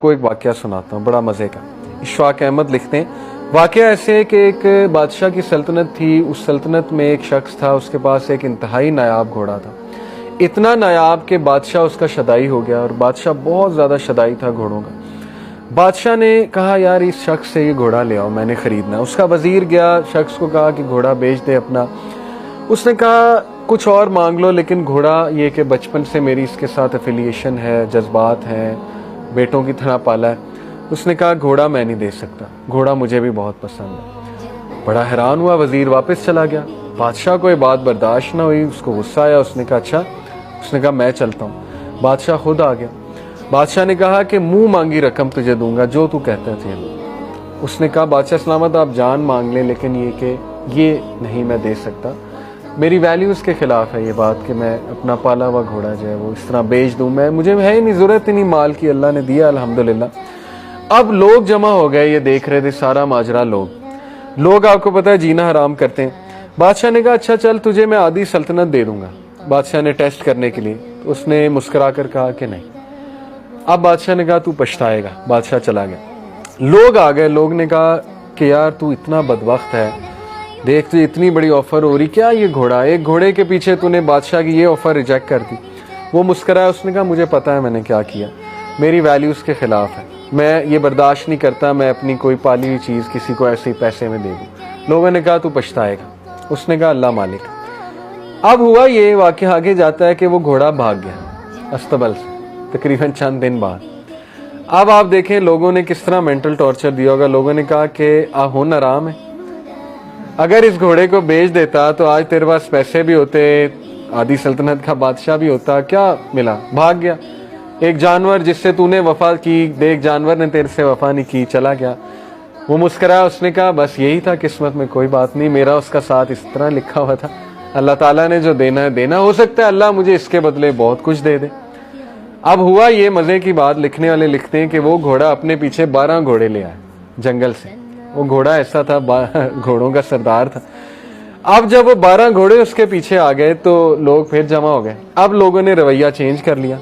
کو ایک واقعہ سناتا ہوں بڑا مزے کا۔ اشفاق احمد لکھتے ہیں واقعہ ایسے ہے کہ ایک بادشاہ کی سلطنت تھی، اس سلطنت میں ایک شخص تھا، اس کے پاس ایک انتہائی نایاب گھوڑا تھا، اتنا نایاب کہ بادشاہ اس کا شدائی ہو گیا، اور بادشاہ بہت زیادہ شدائی تھا گھوڑوں کا۔ بادشاہ نے کہا یار اس شخص سے یہ گھوڑا لے آؤ، میں نے خریدنا۔ اس کا وزیر گیا، شخص کو کہا کہ گھوڑا بیچ دے اپنا۔ اس نے کہا کچھ اور مانگ لو، لیکن گھوڑا یہ کہ بچپن سے میری اس کے ساتھ افیلیشن ہے، جذبات ہیں، بیٹوں کی طرح پالا ہے۔ اس نے کہا گھوڑا میں نہیں دے سکتا، گھوڑا مجھے بھی بہت پسند ہے۔ بڑا حیران ہوا، وزیر واپس چلا گیا۔ بادشاہ کو یہ بات برداشت نہ ہوئی، اس کو غصہ آیا، اس نے کہا اچھا، اس نے کہا میں چلتا ہوں۔ بادشاہ خود آ گیا۔ بادشاہ نے کہا کہ منہ مانگی رقم تجھے دوں گا، جو تو کہتا تھے۔ اس نے کہا بادشاہ سلامت آپ جان مانگ لیں، لیکن یہ کہ یہ نہیں میں دے سکتا، میری ویلیوز کے خلاف ہے یہ بات کہ میں اپنا پالا ہوا گھوڑا جو ہے وہ اس طرح بیچ دوں، مجھے ہے ہی نہیں ضرورت ہی نہیں مال کی، اللہ نے دیا الحمدللہ۔ اب لوگ جمع ہو گئے، یہ دیکھ رہے تھے سارا ماجرا۔ لوگ آپ کو پتہ ہے جینا حرام کرتے ہیں۔ بادشاہ نے کہا اچھا چل تجھے میں آدھی سلطنت دے دوں گا، بادشاہ نے ٹیسٹ کرنے کے لیے۔ اس نے مسکرا کر کہا کہ نہیں۔ اب بادشاہ نے کہا تو پچھتائے گا۔ بادشاہ چلا گیا۔ لوگ آ گئے، لوگ نے کہا کہ یار تو اتنا بدبخت ہے، دیکھ تو اتنی بڑی آفر ہو رہی، کیا یہ گھوڑا، ایک گھوڑے کے پیچھے تو نے بادشاہ کی یہ آفر ریجیکٹ کر دی۔ وہ مسکرایا، اس نے کہا مجھے پتا ہے میں نے کیا کیا، میری ویلیوز کے خلاف ہے، میں یہ برداشت نہیں کرتا میں اپنی کوئی پالی ہوئی چیز کسی کو ایسے ہی پیسے میں دے دوں۔ لوگوں نے کہا تو پچھتائے گا۔ اس نے کہا اللہ مالک۔ اب ہوا یہ واقعہ آگے جاتا ہے کہ وہ گھوڑا بھاگ گیا استبل سے تقریباً چند دن بعد۔ اب آپ دیکھیں لوگوں نے کس طرح مینٹل ٹارچر دیا ہوگا۔ لوگوں نے کہا کہ ہن آرام ہے، اگر اس گھوڑے کو بیچ دیتا تو آج تیرے پاس پیسے بھی ہوتے، آدھی سلطنت کا بادشاہ بھی ہوتا، کیا ملا، بھاگ گیا۔ ایک جانور جس سے تو نے وفا کی، ایک جانور نے تیرے سے وفا نہیں کی، چلا گیا۔ وہ مسکرایا، اس نے کہا بس یہی تھا قسمت میں، کوئی بات نہیں، میرا اس کا ساتھ اس طرح لکھا ہوا تھا، اللہ تعالیٰ نے جو دینا ہے دینا، ہو سکتا ہے اللہ مجھے اس کے بدلے بہت کچھ دے دے۔ اب ہوا یہ مزے کی بات، لکھنے والے لکھتے ہیں کہ وہ گھوڑا اپنے پیچھے 12 گھوڑے لے آئے جنگل سے۔ وہ گھوڑا ایسا تھا، گھوڑوں کا سردار تھا۔ اب جب وہ 12 گھوڑے اس کے پیچھے آ گئے تو لوگ پھر جمع ہو گئے۔ اب لوگوں نے رویہ چینج کر لیا۔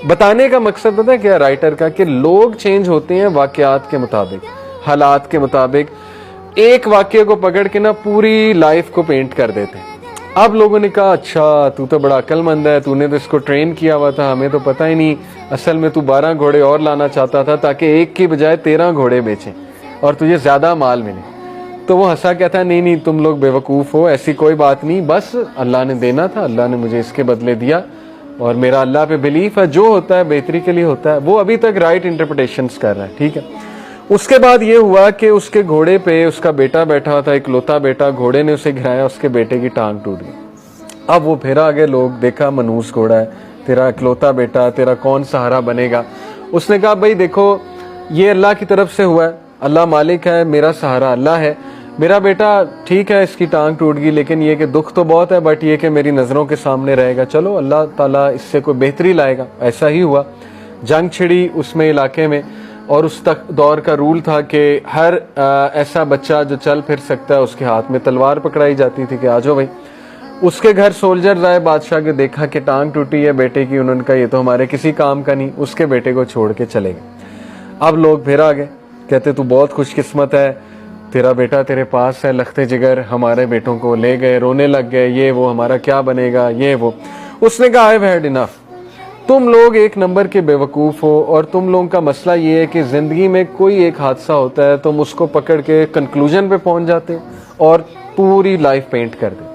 بتانے کا مقصد پتہ ہے کیا رائٹر کا، کہ لوگ چینج ہوتے ہیں واقعات کے مطابق، حالات کے مطابق، ایک واقعے کو پکڑ کے نا پوری لائف کو پینٹ کر دیتے ہیں۔ اب لوگوں نے کہا اچھا تو تو بڑا عقل مند ہے، تو نے تو اس کو ٹرین کیا ہوا تھا، ہمیں تو پتہ ہی نہیں، اصل میں تو 12 گھوڑے اور لانا چاہتا تھا تاکہ ایک کی بجائے 13 گھوڑے بیچیں اور تجھے زیادہ مال ملے۔ تو وہ ہنسا، کہتا ہے نہیں تم لوگ بیوقوف ہو، ایسی کوئی بات نہیں، بس اللہ نے دینا تھا، اللہ نے مجھے اس کے بدلے دیا، اور میرا اللہ پہ بلیف ہے، جو ہوتا ہے بہتری کے لیے ہوتا ہے۔ وہ ابھی تک رائٹ انٹرپریٹیشنز کر رہا ہے، ٹھیک ہے۔ اس کے بعد یہ ہوا کہ اس کے گھوڑے پہ اس کا بیٹا بیٹھا ہوا تھا، اکلوتا بیٹا، گھوڑے نے اسے گرایا، اس کے بیٹے کی ٹانگ ٹوٹ گئی۔ اب وہ پھر آگے لوگ، دیکھا منوس گھوڑا ہے، تیرا اکلوتا بیٹا، تیرا کون سہارا بنے گا؟ اس نے کہا بھائی دیکھو یہ اللہ کی طرف سے ہوا ہے، اللہ مالک ہے، میرا سہارا اللہ ہے، میرا بیٹا ٹھیک ہے اس کی ٹانگ ٹوٹ گئی، لیکن یہ کہ دکھ تو بہت ہے، بٹ یہ کہ میری نظروں کے سامنے رہے گا، چلو اللہ تعالیٰ اس سے کوئی بہتری لائے گا۔ ایسا ہی ہوا، جنگ چھڑی اس میں علاقے میں، اور اس تک دور کا رول تھا کہ ہر ایسا بچہ جو چل پھر سکتا ہے اس کے ہاتھ میں تلوار پکڑائی جاتی تھی کہ آ جاؤ بھائی۔ اس کے گھر سولجر آئے بادشاہ کے، دیکھا کہ ٹانگ ٹوٹی ہے بیٹے کی، انہوں نے کہا یہ تو ہمارے کسی کام کا نہیں، اس کے بیٹے کو چھوڑ کے چلے گئے۔ اب لوگ پھر آ گئے، کہتے تو بہت خوش قسمت ہے، تیرا بیٹا تیرے پاس ہے، لختے جگر ہمارے بیٹوں کو لے گئے، رونے لگ گئے، یہ وہ ہمارا کیا بنے گا، یہ وہ۔ اس نے کہا I've had enough، تم لوگ ایک نمبر کے بیوقوف ہو، اور تم لوگوں کا مسئلہ یہ ہے کہ زندگی میں کوئی ایک حادثہ ہوتا ہے تم اس کو پکڑ کے کنکلوژن پہ پہنچ جاتے اور پوری لائف پینٹ کر دیتے۔